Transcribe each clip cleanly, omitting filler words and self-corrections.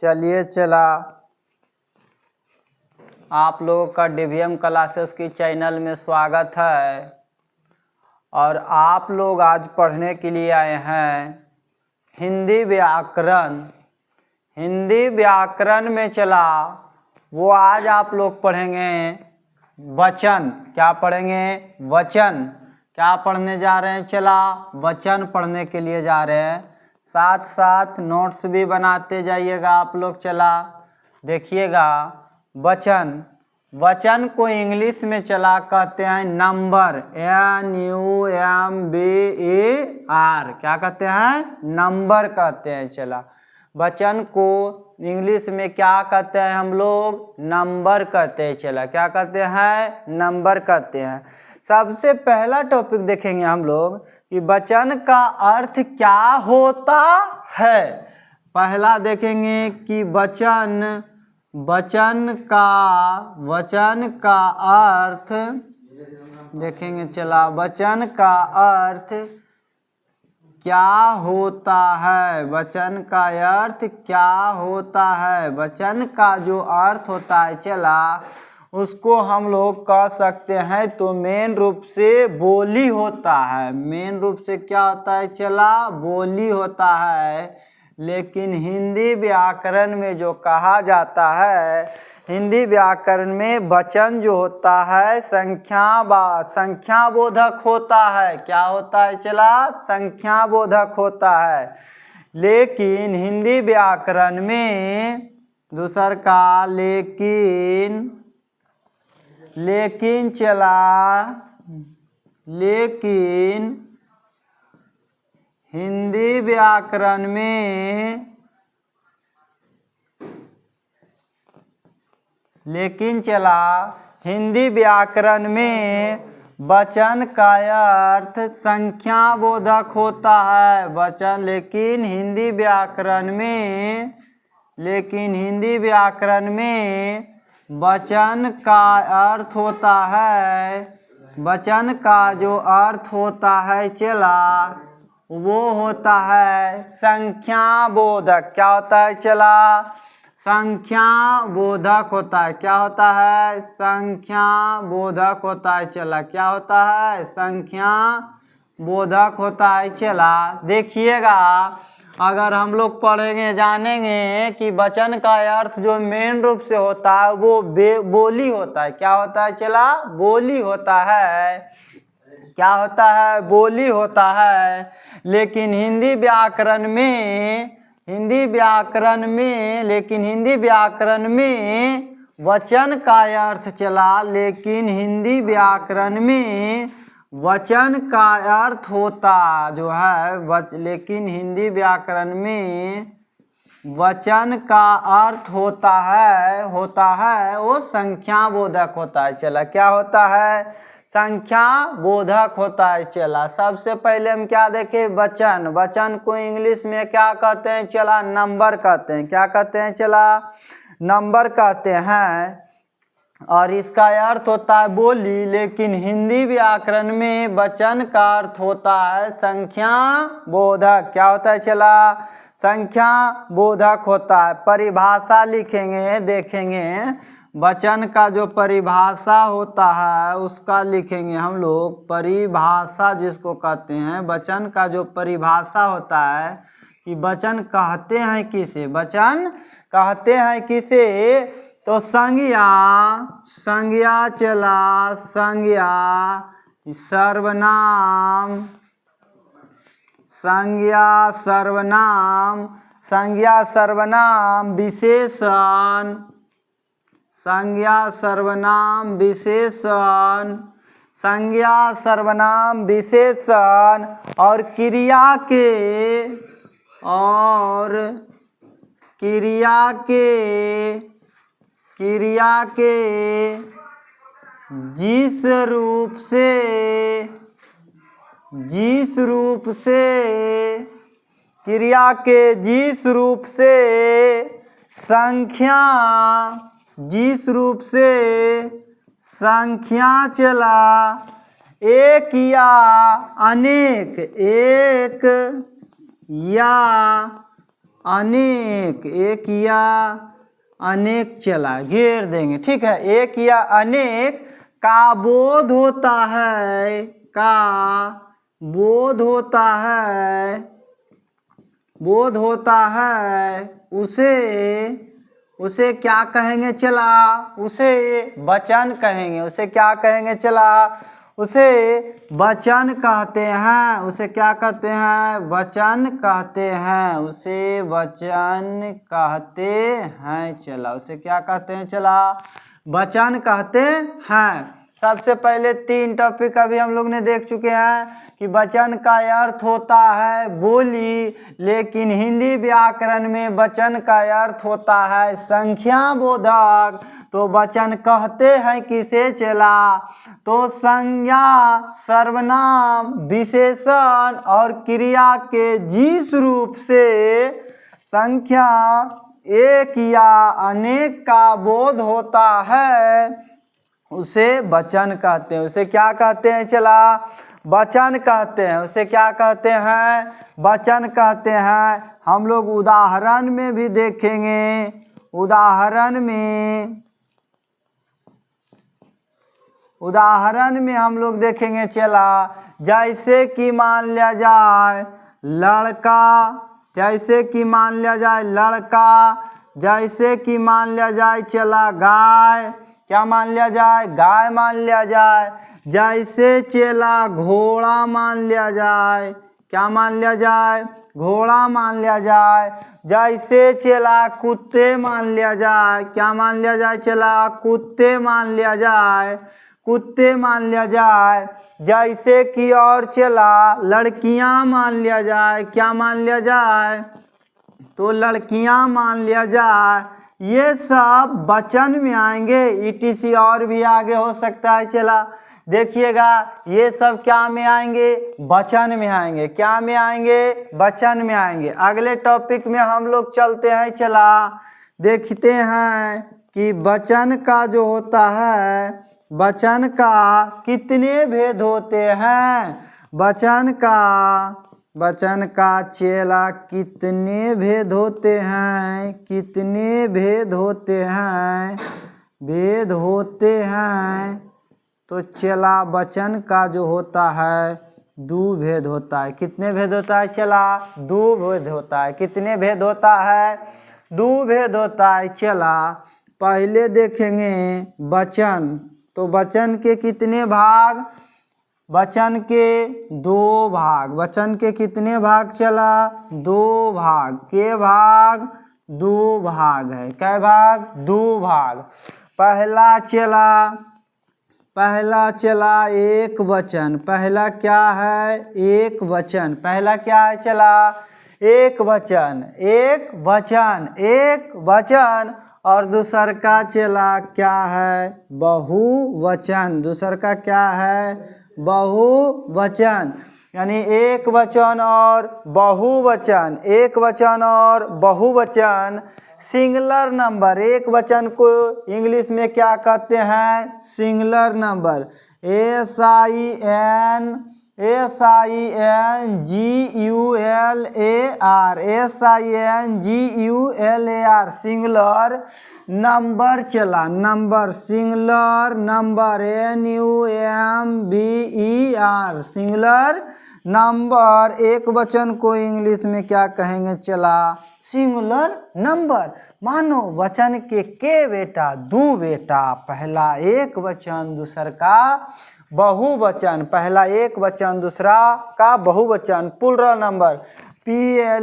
चलिए चला आप लोगों का डीवीएम क्लासेस की चैनल में स्वागत है। और आप लोग आज पढ़ने के लिए आए हैं हिंदी व्याकरण। हिंदी व्याकरण में चला वो आज आप लोग पढ़ेंगे वचन। क्या पढ़ेंगे? वचन। क्या पढ़ने जा रहे हैं? चला वचन पढ़ने के लिए जा रहे हैं। साथ साथ नोट्स भी बनाते जाइएगा आप लोग। चला देखिएगा वचन। वचन को इंग्लिश में चला कहते हैं नंबर। NUMBER। क्या कहते हैं? नंबर कहते हैं। चला वचन को इंग्लिश में क्या कहते हैं हम लोग? नंबर कहते हैं। चला क्या कहते हैं? नंबर कहते हैं। सबसे पहला टॉपिक देखेंगे हम लोग कि वचन का अर्थ क्या होता है। पहला देखेंगे कि वचन का अर्थ देखेंगे। चला वचन का अर्थ क्या होता है। वचन का अर्थ क्या होता है। वचन का जो अर्थ होता है चला उसको हम लोग कह सकते हैं तो मेन रूप से बोली होता है। मेन रूप से क्या होता है? चला बोली होता है। लेकिन हिंदी व्याकरण में जो कहा जाता है, हिंदी व्याकरण में वचन जो होता है संख्याबोधक होता है। क्या होता है? चला संख्याबोधक होता है। लेकिन हिंदी व्याकरण में दूसर का लेकिन चला लेकिन हिंदी व्याकरण में हिंदी व्याकरण में वचन का अर्थ संख्याबोधक होता है। वचन लेकिन हिंदी व्याकरण में वचन का अर्थ होता है। वचन का जो अर्थ होता है चला वो होता है संख्याबोधक। क्या होता है? चला संख्याबोधक होता है। क्या होता है? संख्याबोधक होता है। चला क्या होता है? संख्याबोधक होता है। चला देखिएगा अगर हम लोग पढ़ेंगे जानेंगे कि वचन का अर्थ जो मेन रूप से होता है वो बोली होता है। क्या होता है? चला बोली होता है। क्या होता है? बोली होता है। लेकिन हिंदी व्याकरण में वचन का अर्थ चला। लेकिन हिंदी व्याकरण में वचन का अर्थ होता जो है लेकिन हिंदी व्याकरण में वचन का अर्थ होता है वो संख्याबोधक होता है। चला क्या होता है? संख्याबोधक होता है। चला सबसे पहले हम क्या देखें? वचन को इंग्लिश में क्या कहते हैं? चला नंबर कहते हैं। क्या कहते हैं? चला नंबर कहते हैं। और इसका अर्थ होता है बोली। लेकिन हिंदी व्याकरण में वचन का अर्थ होता है संख्याबोधक। क्या होता है? चला संख्याबोधक होता है। परिभाषा लिखेंगे, देखेंगे वचन का जो परिभाषा होता है उसका लिखेंगे हम लोग। परिभाषा जिसको कहते हैं, वचन का जो परिभाषा होता है कि वचन कहते हैं किसे? वचन कहते हैं किसे? तो संज्ञा चला सर्वनाम विशेषण और क्रिया के जिस रूप से संख्या चला एक या अनेक, एक या अनेक चला, घेर देंगे, ठीक है। एक या अनेक का बोध होता है, का बोध होता है, बोध होता है, उसे क्या कहेंगे चला, उसे वचन कहेंगे। उसे क्या कहेंगे चला, उसे वचन कहते हैं। उसे क्या कहते हैं, वचन कहते हैं। उसे वचन कहते हैं चला, उसे क्या कहते हैं चला, वचन कहते हैं। सबसे पहले 3 टॉपिक अभी हम लोग ने देख चुके हैं कि वचन का अर्थ होता है बोली, लेकिन हिंदी व्याकरण में वचन का अर्थ होता है संख्या बोधक। तो वचन कहते हैं किसे चला, तो संज्ञा, सर्वनाम, विशेषण और क्रिया के जिस रूप से संख्या एक या अनेक का बोध होता है उसे वचन कहते हैं। उसे क्या कहते हैं चला, वचन कहते हैं। उसे क्या कहते हैं, वचन कहते हैं। हम लोग उदाहरण में भी देखेंगे, उदाहरण में हम लोग देखेंगे चला, जैसे कि मान लिया जाए लड़का, जैसे कि मान लिया जाए लड़का, जैसे कि मान लिया जाए चला गाय, क्या मान लिया जाए, गाय मान लिया जाए। जैसे चला घोड़ा मान लिया जाए, क्या मान लिया जाए, घोड़ा मान लिया जाए। जैसे चला कुत्ते मान लिया जाए, क्या मान लिया जाए चला, कुत्ते मान लिया जाए, कुत्ते मान लिया जाए। जैसे कि और चला लड़कियां मान लिया जाए, क्या मान लिया जाए, तो लड़कियां मान लिया जाए। ये सब वचन में आएंगे, ईटीसी और भी आगे हो सकता है चला। देखिएगा ये सब क्या में आएंगे, वचन में आएंगे। क्या में आएंगे, वचन में आएंगे। अगले टॉपिक में हम लोग चलते हैं चला, देखते हैं कि वचन का जो होता है, वचन का कितने भेद होते हैं, वचन का चेला कितने भेद होते हैं, कितने भेद होते हैं, भेद होते हैं। तो चला वचन का जो होता है 2 भेद होता है। कितने भेद होता है चला, 2 भेद होता है। कितने भेद होता है, 2 भेद होता है चला। पहले देखेंगे वचन, तो वचन के कितने भाग, वचन के 2 भाग। वचन के कितने भाग चला, 2 भाग। के भाग, 2 भाग है। कै भाग, 2 भाग। पहला चला एक वचन। पहला क्या है, एक वचन। पहला क्या है चला, एक वचन, एक वचन, एक वचन। और दूसर का चला क्या है, बहुवचन। दूसर का क्या है, बहुवचन। यानी एक वचन और बहुवचन, एक वचन और बहुवचन। सिंगुलर नंबर, एक वचन को इंग्लिश में क्या कहते हैं, singular number. SINGULAR, singular number चला, number, singular number. NUMBER, singular number. एक वचन को इंग्लिश में क्या कहेंगे चला, सिंगुलर नंबर। मानो वचन के बेटा, 2 बेटा। पहला एक वचन, दूसर का बहुवचन। पहला एक वचन, दूसरा का बहुवचन। Plural number, PLURAL,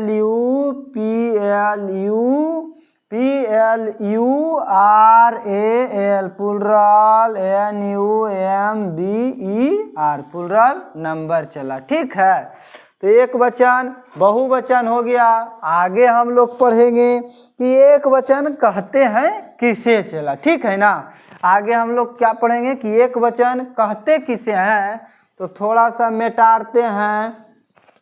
plural. NUMBER, plural number चला, ठीक है। तो एक वचन, बहुवचन हो गया। आगे हम लोग पढ़ेंगे कि एक वचन कहते हैं किसे चला, ठीक है ना। आगे हम लोग क्या पढ़ेंगे कि एक वचन कहते किसे हैं। तो थोड़ा सा मिटाते हैं,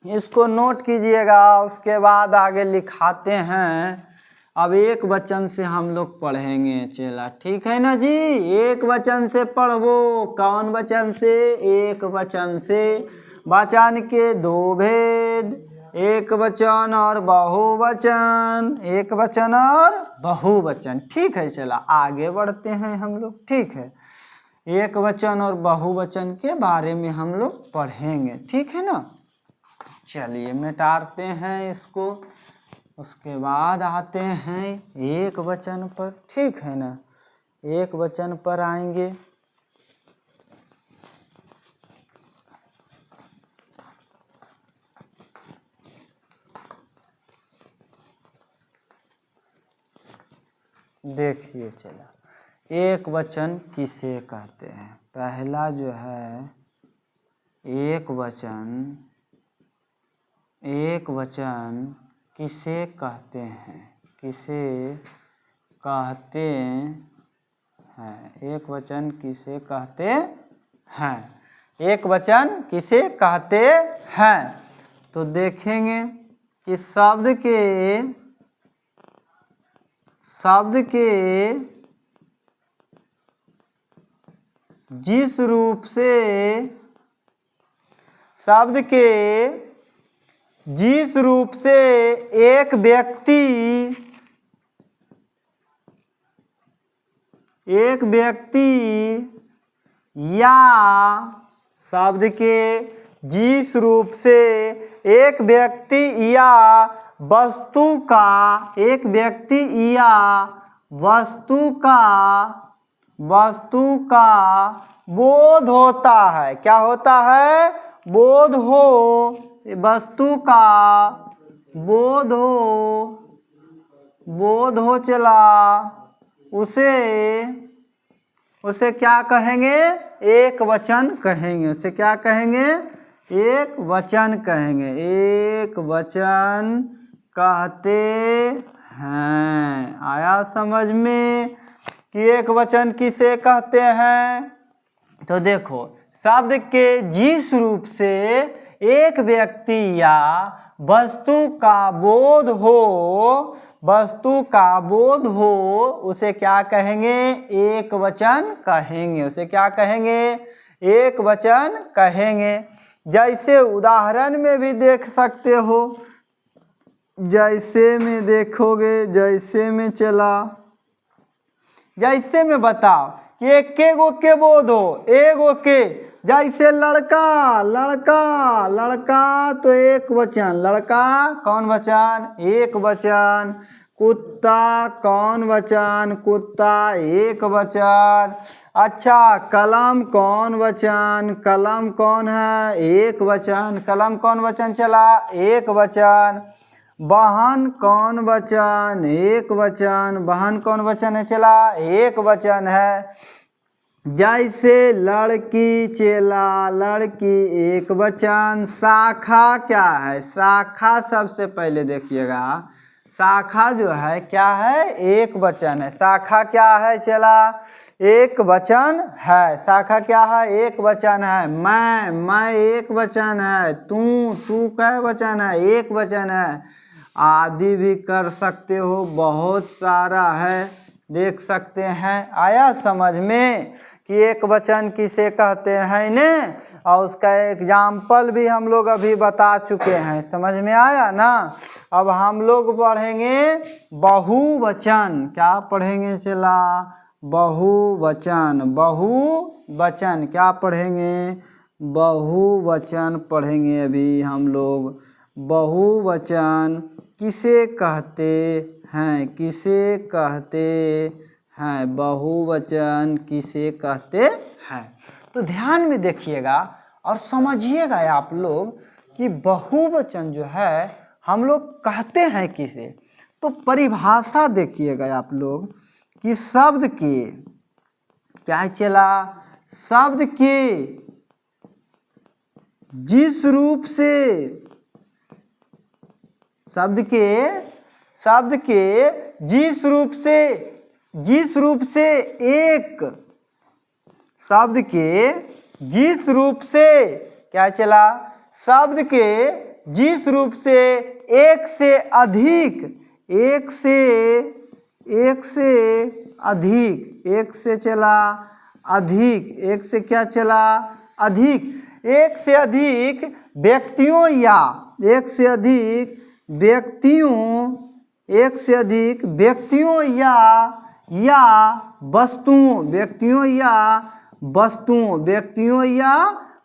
इसको नोट कीजिएगा, उसके बाद आगे लिखाते हैं। अब एक वचन से हम लोग पढ़ेंगे चला, ठीक है ना जी। एक वचन से पढ़ो। कौन वचन से, एक वचन से। वचन के 2 भेद, एक वचन और बहुवचन, एक वचन और बहुवचन। ठीक है, चला आगे बढ़ते हैं हम लोग। ठीक है, एक वचन और बहुवचन के बारे में हम लोग पढ़ेंगे। ठीक है ना, चलिए मिटाते हैं इसको, उसके बाद आते हैं एक वचन पर। ठीक है ना, एक वचन पर आएंगे। देखिए चला, एक वचन किसे कहते हैं। पहला जो है एक वचन, एक वचन किसे कहते हैं, किसे कहते हैं, एक वचन किसे कहते हैं, एक वचन किसे कहते हैं। तो देखेंगे कि शब्द के जिस रूप से, शब्द के जिस रूप से एक व्यक्ति या शब्द के जिस रूप से एक व्यक्ति या वस्तु का, एक व्यक्ति या वस्तु का बोध होता है। क्या होता है? बोध हो, वस्तु का बोध हो चला, उसे क्या कहेंगे? एक वचन कहेंगे। उसे क्या कहेंगे? एक वचन कहेंगे। एक वचन कहते हैं। आया समझ में कि एक वचन किसे कहते हैं? तो देखो, शब्द के जिस रूप से एक व्यक्ति या वस्तु का बोध हो, उसे क्या कहेंगे? एक वचन कहेंगे। उसे क्या कहेंगे? एक वचन कहेंगे। जैसे उदाहरण में भी देख सकते हो, जैसे में देखोगे, जैसे में चला, जैसे में बताओ कि एक गो के बोध हो, एगो के। जैसे लड़का, तो एक वचन, लड़का कौन वचन? एक वचन। कुत्ता कौन वचन? कुत्ता एक वचन। अच्छा, कलम कौन वचन? कलम कौन है? एक वचन। कलम कौन वचन चला? एक वचन। बहन कौन वचन? एक वचन। बहन कौन वचन है चला? एक वचन है। जैसे लड़की चला, लड़की एक वचन। शाखा क्या है? शाखा सबसे पहले देखिएगा, शाखा जो है क्या है? एक वचन है। शाखा क्या है चला? एक वचन है। शाखा क्या है? एक वचन है। मैं एक वचन है। तू क्या वचन है? एक वचन है। आदि भी कर सकते हो, बहुत सारा है, देख सकते हैं। आया समझ में कि एक वचन किसे कहते हैं ने? और उसका एग्जाम्पल भी हम लोग अभी बता चुके हैं। समझ में आया ना? अब हम लोग पढ़ेंगे बहुवचन। क्या पढ़ेंगे चला? बहुवचन। बहुवचन क्या पढ़ेंगे? बहुवचन पढ़ेंगे अभी हम लोग। बहुवचन किसे कहते हैं? किसे कहते हैं? बहुवचन किसे कहते हैं? तो ध्यान में देखिएगा और समझिएगा आप लोग कि बहुवचन जो है हम लोग कहते हैं किसे। तो परिभाषा देखिएगा आप लोग कि शब्द के क्या चला? शब्द के जिस रूप से, शब्द के जिस रूप से एक, शब्द के जिस रूप से क्या चला? शब्द के जिस रूप से एक से अधिक, एक से चला अधिक, एक से क्या चला? अधिक, एक से अधिक व्यक्तियों या एक से अधिक व्यक्तियों या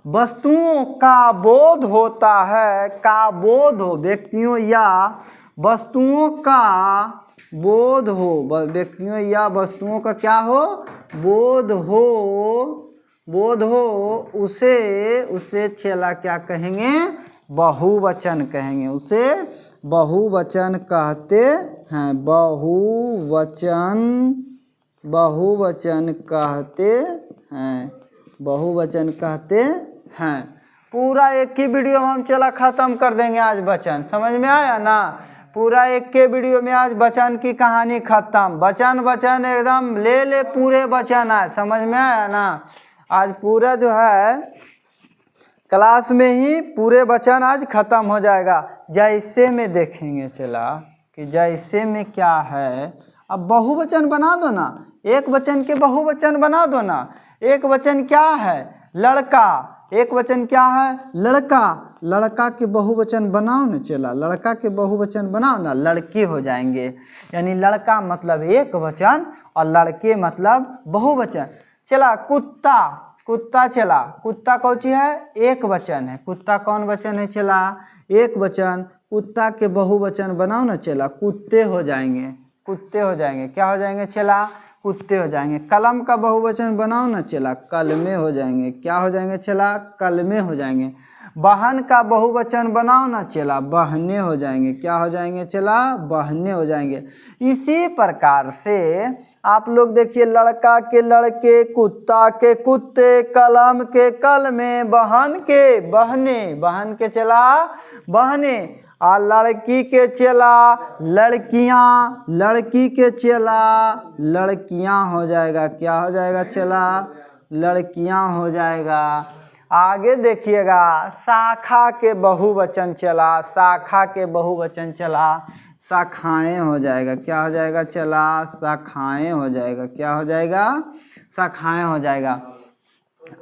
वस्तुओं का बोध होता है, व्यक्तियों या वस्तुओं का बोध हो, व्यक्तियों या वस्तुओं का क्या हो, बोध हो उसे चला क्या कहेंगे, बहुवचन कहेंगे, उसे बहुवचन कहते हैं, बहुवचन कहते हैं। पूरा एक ही वीडियो में हम चला खत्म कर देंगे आज वचन, समझ में आया ना। पूरा एक के वीडियो में आज वचन की कहानी खत्म, वचन एकदम ले पूरे वचन आए, समझ में आया ना। आज पूरा जो है क्लास में ही पूरे वचन आज खत्म हो जाएगा। जैसे में देखेंगे चला कि जैसे में क्या है, अब बहुवचन बना दो ना, एक वचन के बहुवचन बना दो ना। एक वचन क्या है, लड़का, एक वचन क्या है, लड़का के बहुवचन बनाओ ना चला, लड़का के बहुवचन बनाओ ना, लड़के हो जाएंगे। यानी लड़का मतलब एक वचन और लड़के मतलब बहुवचन। चला कुत्ता चला, कुत्ता कौन चीज है, एक वचन है, कुत्ता कौन वचन है चला, एक वचन। कुत्ता के बहुवचन बनाओ ना चला, कुत्ते हो जाएंगे, क्या हो जाएंगे चला, कुत्ते हो जाएंगे। कलम का बहुवचन बनाओ ना चला, कलमे हो जाएंगे, क्या हो जाएंगे चला, कलमे हो जाएंगे। बहन का बहुवचन बनाओ ना चला, बहने हो जाएंगे, क्या हो जाएंगे चला, बहने हो जाएंगे। इसी प्रकार से आप लोग देखिए, लड़का के लड़के, कुत्ता के कुत्ते, कलम के कलमे, बहन के चला बहने, और लड़की के चला लड़कियाँ, लड़की के चला लड़कियाँ हो जाएगा, क्या हो जाएगा चला, लड़कियाँ हो जाएगा। आगे देखिएगा, शाखा के बहुवचन चला, शाखाएं हो जाएगा, क्या हो जाएगा चला, शाखाएं हो जाएगा, क्या हो जाएगा, शाखाएं हो जाएगा।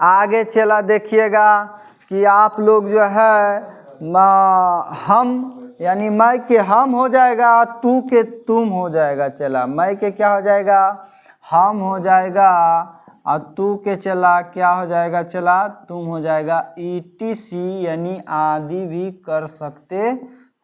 आगे चला देखिएगा कि आप लोग जो है हम यानी मैं के हम हो जाएगा, तू के तुम हो जाएगा चला, मैं के क्या हो जाएगा, हम हो जाएगा, और तू के चला क्या हो जाएगा चला, तुम हो जाएगा। ETC यानी आदि भी कर सकते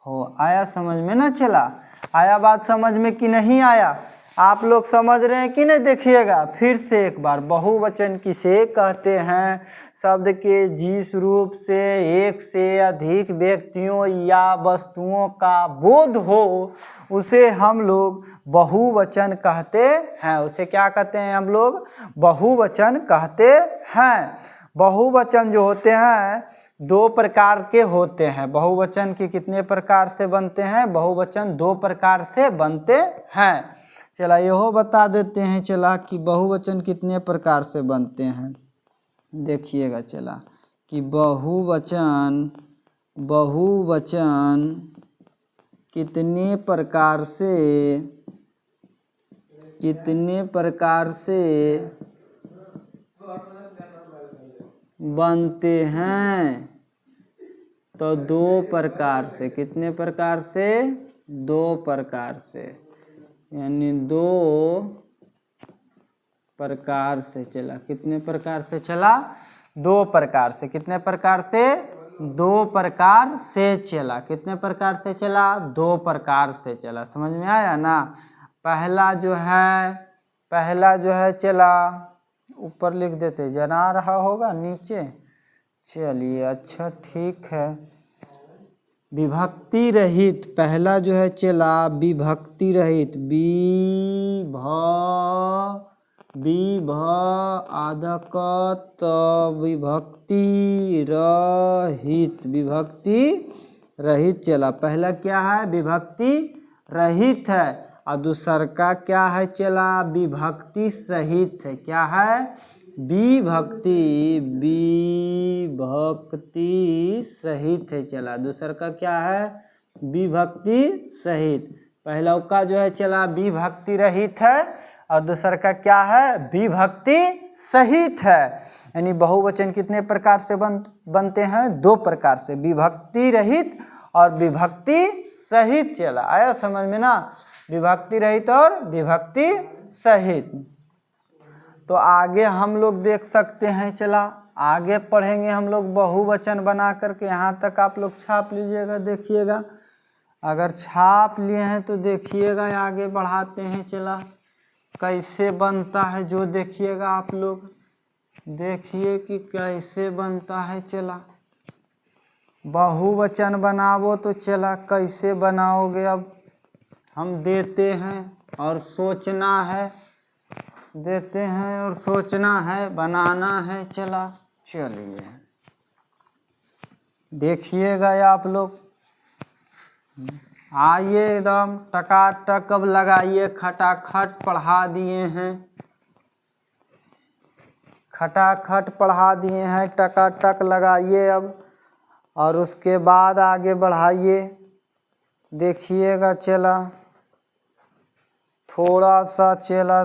हो। आया समझ में ना चला, आया बात समझ में कि नहीं आया, आप लोग समझ रहे हैं कि नहीं। देखिएगा फिर से एक बार, बहुवचन किसे कहते हैं, शब्द के जिस रूप से एक से अधिक व्यक्तियों या वस्तुओं का बोध हो उसे हम लोग बहुवचन कहते हैं। उसे क्या कहते हैं हम लोग, बहुवचन कहते हैं। बहुवचन जो होते हैं दो प्रकार के होते हैं। बहुवचन के कितने प्रकार से बनते हैं, बहुवचन दो प्रकार से बनते हैं। चला यहो बता देते हैं चला कि बहुवचन कितने प्रकार से बनते हैं। देखिएगा चला कि बहुवचन कितने प्रकार से बनते हैं, तो दो प्रकार से। कितने प्रकार से, दो प्रकार से, यानी दो प्रकार से चला। कितने प्रकार से चला, दो प्रकार से। कितने प्रकार से, दो प्रकार से चला। कितने प्रकार से चला, दो प्रकार से चला। समझ में आया ना। पहला जो है चला, ऊपर लिख देते, जना रहा होगा नीचे। चलिए अच्छा ठीक है। विभक्ति रहित, पहला जो है चला विभक्ति रहित, विभ आदकत विभक्ति रहित चला। पहला क्या है, विभक्ति रहित है, और दूसर का क्या है चला, विभक्ति सहित है। क्या है, विभक्ति सहित है चला। दूसर का क्या है, विभक्ति सहित। पहला का जो है चला विभक्ति रहित है, और दूसर का क्या है, विभक्ति सहित है। यानी बहुवचन कितने प्रकार से बनते हैं, दो प्रकार से, विभक्ति रहित और विभक्ति सहित चला। आया समझ में ना, विभक्ति रहित और विभक्ति सहित। तो आगे हम लोग देख सकते हैं, चला आगे पढ़ेंगे हम लोग बहुवचन बना करके। यहाँ तक आप लोग छाप लीजिएगा, देखिएगा, अगर छाप लिए हैं तो देखिएगा, आगे बढ़ाते हैं। चला कैसे बनता है जो देखिएगा आप लोग, देखिए कि कैसे बनता है। चला बहुवचन बनाओ तो चला कैसे बनाओगे, अब हम देते हैं और सोचना है, देते हैं और सोचना है, बनाना है। चला चलिए देखिएगा आप लोग, आइए एकदम टकाटक अब लगाइए, खटाखट पढ़ा दिए हैं, खटाखट पढ़ा दिए हैं, टकाटक लगाइए अब, और उसके बाद आगे बढ़ाइए। देखिएगा चला थोड़ा सा, चला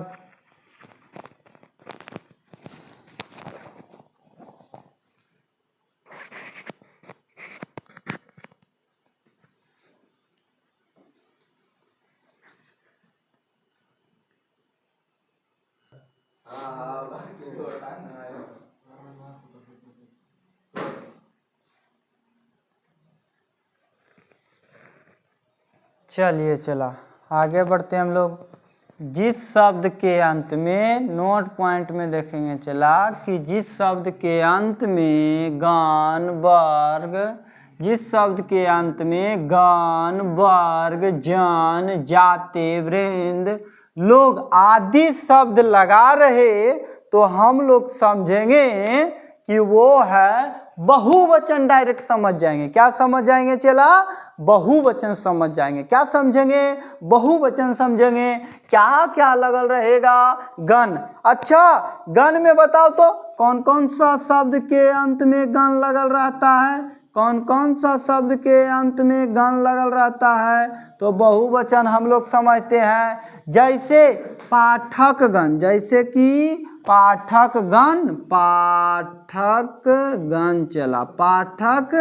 चलिए चला आगे बढ़ते हैं हम लोग। जिस शब्द के अंत में, नोट पॉइंट में देखेंगे चला, कि जिस शब्द के अंत में गण वर्ग, जिस शब्द के अंत में गण वर्ग जन जाति वृंद लोग आदि शब्द लगा रहे तो हम लोग समझेंगे कि वो है बहुवचन। डायरेक्ट समझ जाएंगे, क्या समझ जाएंगे चला, बहुवचन समझ जाएंगे। क्या समझेंगे, बहुवचन समझेंगे। क्या क्या लगल रहेगा, गण। अच्छा गण में बताओ तो कौन कौन सा शब्द के अंत में गण लगल रहता है, कौन कौन सा शब्द के अंत में गण लगल रहता है। तो बहुवचन हम लोग समझते हैं, जैसे पाठक गण, जैसे कि पाठक गण, पाठक गण। चला पाठक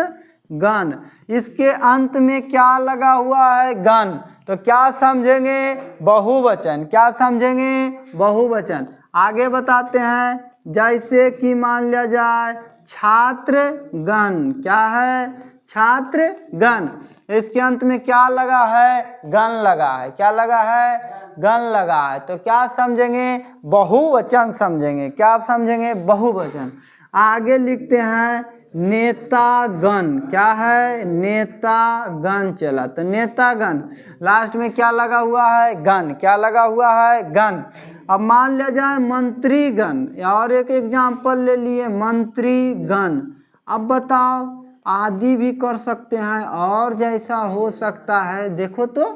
गण, इसके अंत में क्या लगा हुआ है, गण, तो क्या समझेंगे, बहुवचन। क्या समझेंगे, बहुवचन। आगे बताते हैं, जैसे कि मान लिया जाए छात्र गण, क्या है, छात्र गण, इसके अंत में क्या लगा है, गण लगा है। क्या लगा है, गण लगा है। तो क्या समझेंगे, बहुवचन समझेंगे। क्या समझेंगे, बहुवचन। आगे लिखते हैं नेतागण, क्या है, नेतागण। चला तो नेतागण, लास्ट में क्या लगा हुआ है, गण। क्या लगा हुआ है, गण। अब मान लिया जाए मंत्रीगण, और एक एग्जाम्पल ले लिए मंत्रीगण। अब बताओ, आदि भी कर सकते हैं और जैसा हो सकता है। देखो तो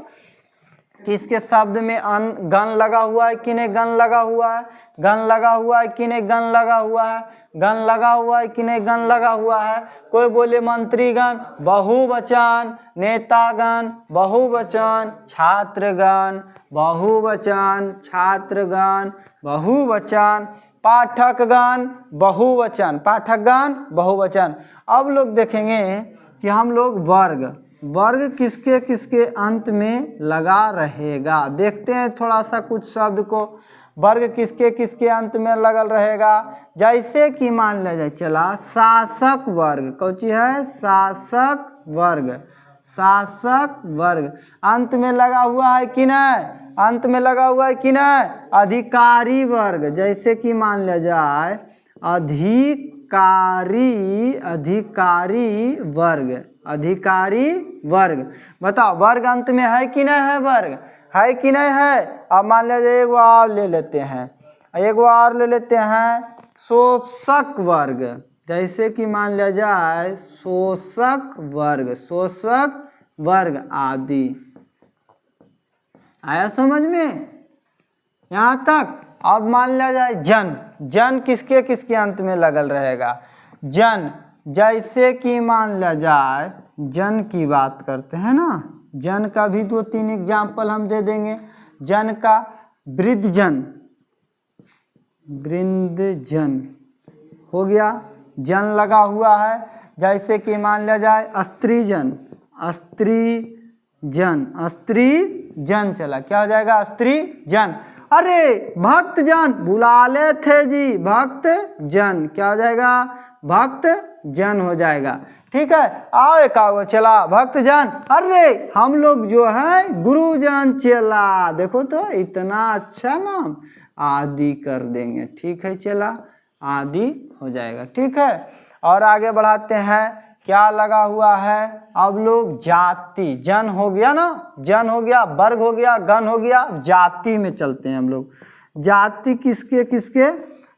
किसके शब्द में गण लगा हुआ है कि नहीं, गण लगा हुआ है, गण लगा हुआ है कि नहीं, गण लगा हुआ है, गण लगा हुआ है कि नहीं, गण लगा हुआ है। कोई बोले मंत्रीगण, बहुवचन, नेतागण, बहुवचन, छात्रगण, बहुवचन, छात्रगण, बहुवचन, पाठकगण, बहुवचन, पाठकगण, बहुवचन। अब लोग देखेंगे कि हम लोग वर्ग, वर्ग किसके किसके अंत में लगा रहेगा। देखते हैं थोड़ा सा कुछ शब्द को, वर्ग किसके किसके अंत में लगल रहेगा। जैसे कि मान लिया जाए चला शासक वर्ग, कौन चीज है, शासक वर्ग, शासक वर्ग अंत में लगा हुआ है कि नहीं, अंत में लगा हुआ है कि नहीं। अधिकारी वर्ग, जैसे कि मान लिया जाए अधिकारी, अधिकारी वर्ग, अधिकारी वर्ग। बताओ वर्ग अंत में है कि नहीं है, वर्ग है कि नहीं है। अब मान लीजिए एक और ले लेते हैं, एक और ले लेते हैं शोषक वर्ग, जैसे कि मान लिया जाए शोषक वर्ग, शोषक वर्ग आदि। आया समझ में यहाँ तक। अब मान लिया जाए जन, जन किसके किसके अंत में लगल रहेगा, जन। जैसे कि मान लिया जाए जन की बात करते हैं ना, जन का भी 2-3 एग्जाम्पल हम दे देंगे। जन का वृद्धजन, वृद्धजन हो गया, जन लगा हुआ है। जैसे कि मान लिया जाए स्त्रीजन, स्त्रीजन, स्त्रीजन चला, क्या हो जाएगा स्त्रीजन। अरे भक्तजन बुला ले थे जी, भक्तजन क्या हो जाएगा भक्तजन हो जाएगा। ठीक है, आओ एक आओ चला भक्तजन। अरे हम लोग जो है गुरुजन चला, देखो तो इतना अच्छा नाम, आदि कर देंगे। ठीक है चला, आदि हो जाएगा। ठीक है, और आगे बढ़ाते हैं, क्या लगा हुआ है, अब लोग जाति, जन हो गया ना, जन हो गया, वर्ग हो गया, गण हो गया, जाति में चलते हैं हम लोग। जाति किसके किसके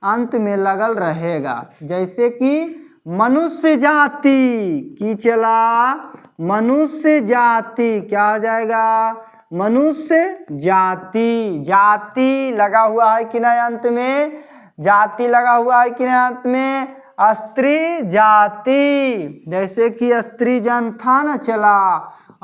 अंत में लगल रहेगा, जैसे कि मनुष्य जाति की चला, मनुष्य जाति क्या हो जाएगा मनुष्य जाति। जाति लगा हुआ है कि नहीं अंत में, जाति लगा हुआ है कि नहीं अंत में, स्त्री जाति, जैसे कि स्त्री जन था ना चला,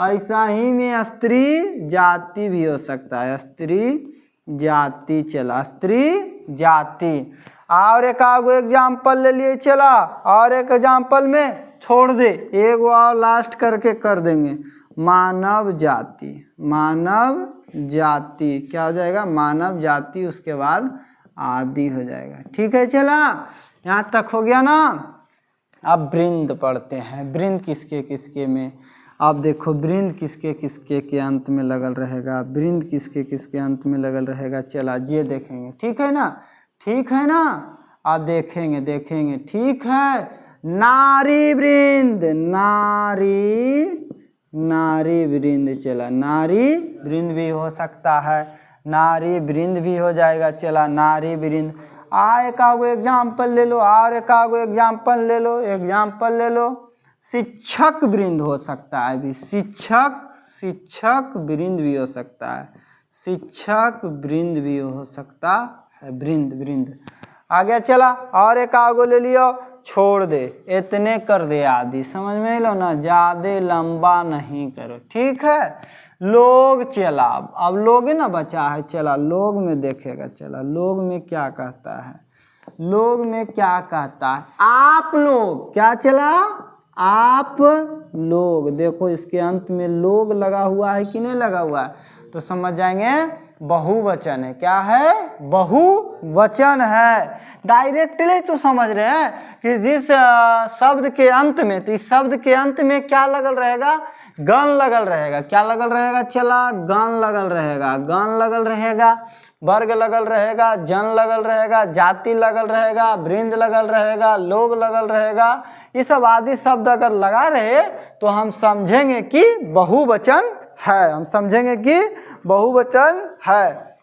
ऐसा ही में स्त्री जाति भी हो सकता है, स्त्री जाति चला, स्त्री जाति। और एक आगो एग्जाम्पल ले लिए चला, और एक एग्जाम्पल में छोड़ दे, एक और लास्ट करके कर देंगे, मानव जाति, मानव जाति क्या हो जाएगा मानव जाति, उसके बाद आदि हो जाएगा। ठीक है चला, यहाँ तक हो गया ना। अब वृंद पढ़ते हैं, वृंद किसके किसके में, अब देखो वृंद किसके किसके के अंत में लगल रहेगा, वृंद किसके किसके अंत में लगल रहेगा, चला ये देखेंगे। ठीक है ना, ठीक है ना, अब देखेंगे देखेंगे। ठीक है, नारी वृंद, नारी, नारी वृंद चला, नारी वृंद भी हो सकता है, नारी वृंद भी हो जाएगा। चला नारी वृंद। एक आगो एग्जाम्पल ले लो, और एक आगो एग्जाम्पल ले लो, एग्जाम्पल ले लो, शिक्षक वृंद हो सकता है भी, शिक्षक, शिक्षक वृंद भी हो सकता है, शिक्षक वृंद भी हो सकता है, वृंद वृंद। आगे चला, और एक आगो ले लियो, छोड़ दे, इतने कर दे आदि, समझ में लो ना, ज्यादा लंबा नहीं करो। ठीक है, लोग चला, अब लोग ही ना बचा है, चला लोग में देखेगा। चला लोग में क्या कहता है, लोग में क्या कहता है, आप लोग, क्या चला आप लोग, देखो इसके अंत में लोग लगा हुआ है कि नहीं लगा हुआ है, तो समझ जाएंगे बहुवचन है। क्या है बहुवचन है, डायरेक्टली तो समझ रहे हैं कि जिस शब्द के अंत में, तो इस शब्द के अंत में क्या लगल रहेगा, गण लगल रहेगा। क्या लगल रहेगा, चला गण लगल रहेगा, गण लगल रहेगा, वर्ग लगल रहेगा, जन लगल रहेगा, जाति लगल रहेगा, वृंद लगल रहेगा, लोग लगल रहेगा। ये सब आदि शब्द अगर लगा रहे तो हम समझेंगे कि बहुवचन है, हम समझेंगे कि बहुवचन है।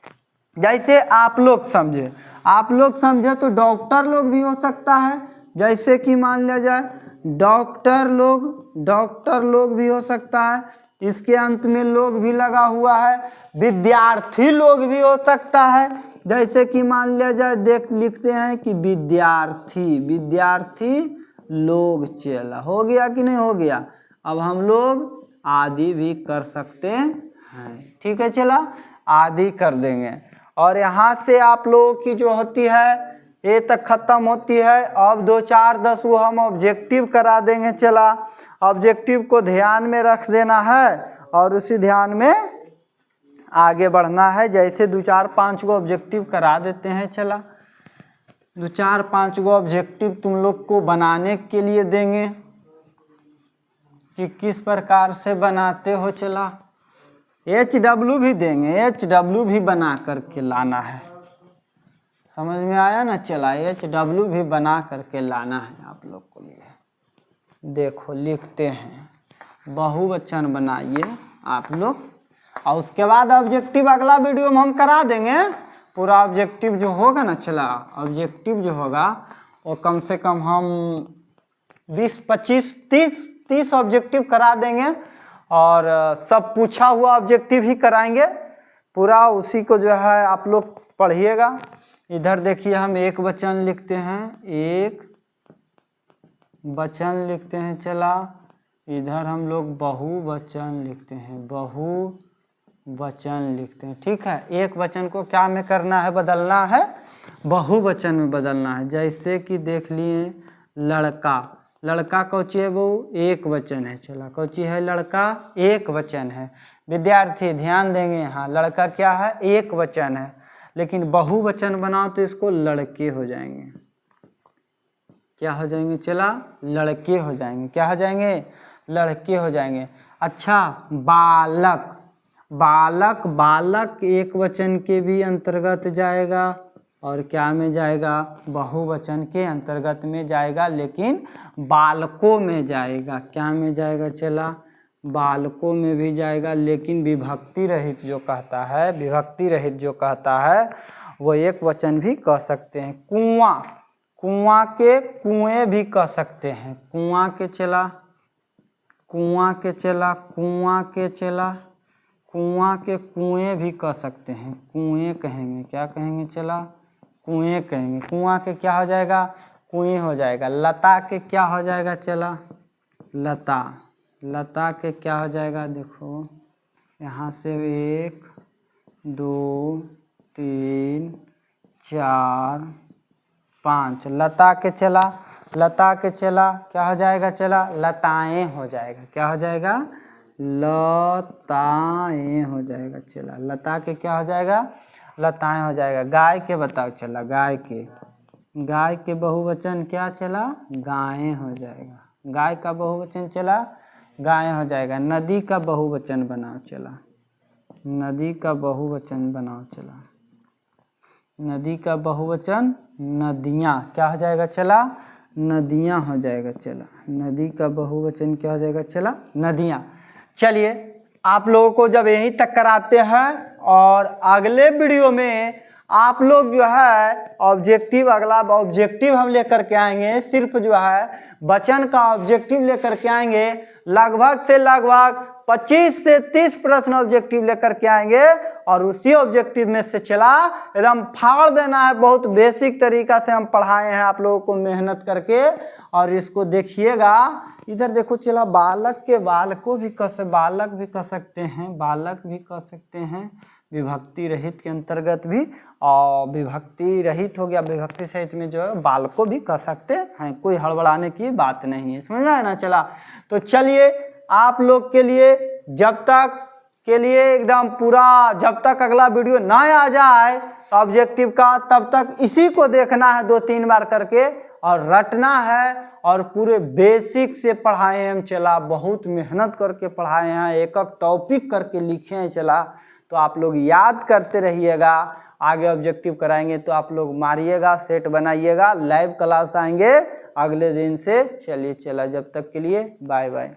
जैसे आप लोग समझे, आप लोग समझे तो डॉक्टर लोग भी हो सकता है, जैसे कि मान लिया जाए डॉक्टर लोग, डॉक्टर लोग भी हो सकता है, इसके अंत में लोग भी लगा हुआ है। विद्यार्थी लोग भी हो सकता है, जैसे कि मान लिया जाए, देख लिखते हैं कि विद्यार्थी, विद्यार्थी लोग चला, हो गया कि नहीं हो गया। अब हम लोग आदि भी कर सकते हैं। ठीक है चला, आदि कर देंगे। और यहाँ से आप लोगों की जो होती है ये तक खत्म होती है। अब 2 4 10 वो हम ऑब्जेक्टिव करा देंगे। चला ऑब्जेक्टिव को ध्यान में रख देना है और उसी ध्यान में आगे बढ़ना है। जैसे 2 4 5 गो ऑब्जेक्टिव करा देते हैं। चला 2 4 5 गो ऑब्जेक्टिव तुम लोग को बनाने के लिए देंगे कि किस प्रकार से बनाते हो। चला HW भी देंगे, HW भी बना करके लाना है। समझ में आया ना। चला HW भी बना करके लाना है आप लोग को लिए। देखो लिखते हैं, बहुवचन बनाइए आप लोग और उसके बाद ऑब्जेक्टिव अगला वीडियो में हम करा देंगे। पूरा ऑब्जेक्टिव जो होगा ना, चला ऑब्जेक्टिव जो होगा वो कम से कम हम 20 25 30 ऑब्जेक्टिव करा देंगे और सब पूछा हुआ ऑब्जेक्टिव ही कराएंगे पूरा। उसी को जो है आप लोग पढ़िएगा। इधर देखिए हम एक वचन लिखते हैं, एक वचन लिखते हैं। चला इधर हम लोग बहुवचन लिखते हैं, बहुवचन लिखते हैं। ठीक है, एक वचन को क्या में करना है, बदलना है, बहुवचन में बदलना है। जैसे कि देख लिए लड़का, लड़का कौची है वो एक वचन है। चला कौची है लड़का एक वचन है। विद्यार्थी ध्यान देंगे, हाँ लड़का क्या है एक वचन है, लेकिन बहुवचन बनाओ तो इसको लड़के हो जाएंगे। क्या हो जाएंगे चला लड़के हो जाएंगे। क्या हो जाएंगे लड़के हो जाएंगे। अच्छा बालक, बालक बालक एक वचन के भी अंतर्गत जाएगा और क्या में जाएगा बहुवचन के अंतर्गत में जाएगा, लेकिन बालकों में जाएगा। क्या में जाएगा चला बालकों में भी जाएगा, लेकिन विभक्ति रहित जो कहता है, विभक्ति रहित जो कहता है वो एक वचन भी कह सकते हैं। कुआं, कुआं के कुएं भी कह सकते हैं। कुआं के चला, कुआं के चला, कुआं के चला, कुआं के कुएं भी कह सकते हैं। कुएं कहेंगे, क्या कहेंगे चला कुएं कहेंगे। कुआं के क्या हो जाएगा कुएं हो जाएगा। लता के क्या हो जाएगा चला लता, लता के क्या हो जाएगा देखो यहाँ से 1 2 3 4 5 लता के चला, लता के चला क्या हो जाएगा चला लताएं हो जाएगा। क्या हो जाएगा लताएं हो जाएगा। चला लता के क्या हो जाएगा लताएं हो जाएगा। गाय के बताओ चला, गाय के, गाय के बहुवचन क्या चला गायें हो जाएगा। गाय का बहुवचन चला गायें हो जाएगा। नदी का बहुवचन बनाओ चला, नदी का बहुवचन बनाओ चला, नदी का बहुवचन नदियाँ क्या हो जाएगा चला नदियाँ हो जाएगा। चला नदी का बहुवचन क्या हो जाएगा चला नदियाँ। चलिए आप लोगों को जब यहीं तक कराते हैं और अगले वीडियो में आप लोग जो है ऑब्जेक्टिव, अगला ऑब्जेक्टिव हम लेकर के आएंगे। सिर्फ जो है वचन का ऑब्जेक्टिव लेकर के आएंगे। लगभग से लगभग 25 से 30 प्रश्न ऑब्जेक्टिव लेकर के आएंगे और उसी ऑब्जेक्टिव में से चला एकदम फाड़ देना है। बहुत बेसिक तरीका से हम पढ़ाए हैं आप लोगों को मेहनत करके, और इसको देखिएगा। इधर देखो चला बालक के बालको भी बालक भी कह सकते हैं, बालक भी कह सकते हैं विभक्ति रहित के अंतर्गत भी, और विभक्ति रहित हो गया, विभक्ति सहित में जो है बालको भी कह सकते हैं। कोई हड़बड़ाने की बात नहीं है, समझ में आया ना। चला तो चलिए आप लोग के लिए जब तक के लिए एकदम पूरा, जब तक अगला वीडियो ना आ जाए ऑब्जेक्टिव का, तब तक इसी को देखना है 2-3 बार करके और रटना है। और पूरे बेसिक से पढ़ाए हैं हम चला, बहुत मेहनत करके पढ़ाए हैं, एक एक टॉपिक करके लिखे हैं चला। तो आप लोग याद करते रहिएगा। आगे ऑब्जेक्टिव कराएंगे तो आप लोग मारिएगा, सेट बनाइएगा। लाइव क्लास आएंगे अगले दिन से। चलिए चला, जब तक के लिए बाय बाय।